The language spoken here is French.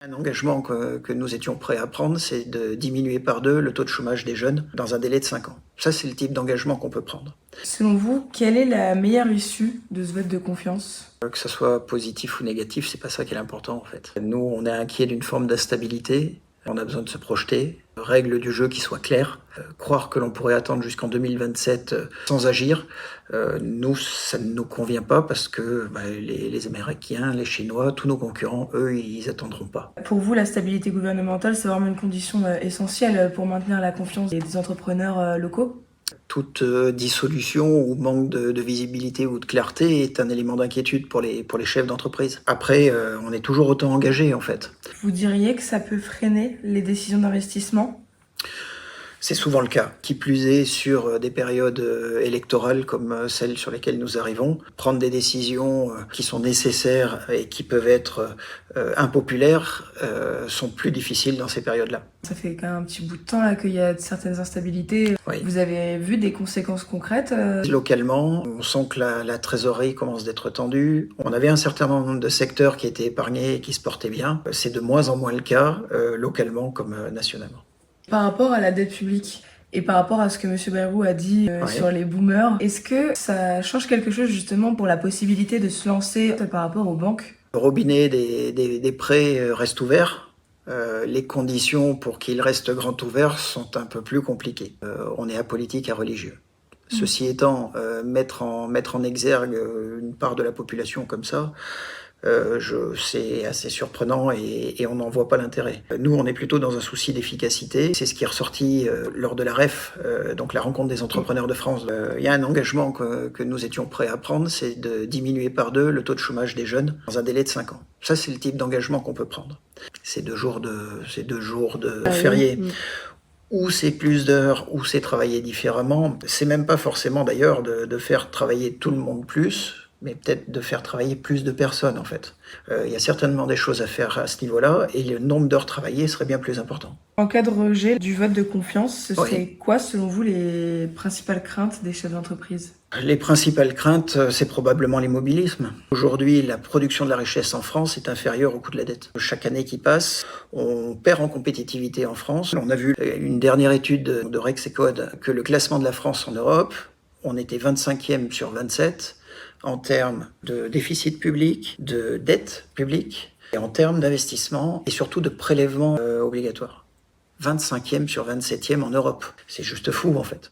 Un engagement que nous étions prêts à prendre, c'est de diminuer par 2 le taux de chômage des jeunes dans un délai de 5 ans. Ça, c'est le type d'engagement qu'on peut prendre. Selon vous, quelle est la meilleure issue de ce vote de confiance? Que ça soit positif ou négatif, c'est pas ça qui est l'important en fait. Nous, on est inquiet d'une forme d'instabilité. On a besoin de se projeter, règles du jeu qui soient claires. Croire que l'on pourrait attendre jusqu'en 2027 sans agir, nous, ça ne nous convient pas parce que les Américains, les Chinois, tous nos concurrents, eux, ils attendront pas. Pour vous, la stabilité gouvernementale, c'est vraiment une condition essentielle pour maintenir la confiance des entrepreneurs locaux? Toute dissolution ou manque de visibilité ou de clarté est un élément d'inquiétude pour les chefs d'entreprise. Après, on est toujours autant engagé en fait. Vous diriez que ça peut freiner les décisions d'investissement? C'est souvent le cas. Qui plus est sur des périodes électorales comme celles sur lesquelles nous arrivons, prendre des décisions qui sont nécessaires et qui peuvent être impopulaires sont plus difficiles dans ces périodes-là. Ça fait quand même un petit bout de temps là qu'il y a certaines instabilités. Oui. Vous avez vu des conséquences concrètes? Localement, on sent que la trésorerie commence d'être tendue. On avait un certain nombre de secteurs qui étaient épargnés et qui se portaient bien. C'est de moins en moins le cas, localement comme nationalement. Par rapport à la dette publique et par rapport à ce que M. Bayrou a dit sur les boomers, est-ce que ça change quelque chose justement pour la possibilité de se lancer par rapport aux banques? Le robinet des prêts reste ouvert. Les conditions pour qu'il reste grand ouvert sont un peu plus compliquées. On est apolitique et religieux. Ceci étant, mettre en exergue une part de la population comme ça, c'est assez surprenant et on n'en voit pas l'intérêt. Nous, on est plutôt dans un souci d'efficacité. C'est ce qui est ressorti lors de la REF, donc la rencontre des entrepreneurs de France. Il y a un engagement que nous étions prêts à prendre, c'est de diminuer par 2 le taux de chômage des jeunes dans un délai de 5 ans. Ça, c'est le type d'engagement qu'on peut prendre. C'est 2 jours de férié. Ou c'est plus d'heures, ou c'est travailler différemment. C'est même pas forcément d'ailleurs de faire travailler tout le monde plus, mais peut-être de faire travailler plus de personnes en fait. Il y a certainement des choses à faire à ce niveau-là, et le nombre d'heures travaillées serait bien plus important. En cas de rejet du vote de confiance, ce serait Oui. quoi selon vous les principales craintes des chefs d'entreprise? Les principales craintes, c'est probablement l'immobilisme. Aujourd'hui, la production de la richesse en France est inférieure au coût de la dette. Chaque année qui passe, on perd en compétitivité en France. On a vu une dernière étude de Rexecode que le classement de la France en Europe, on était 25e sur 27 en termes de déficit public, de dette publique, et en termes d'investissement et surtout de prélèvements obligatoires. 25e sur 27e en Europe. C'est juste fou en fait.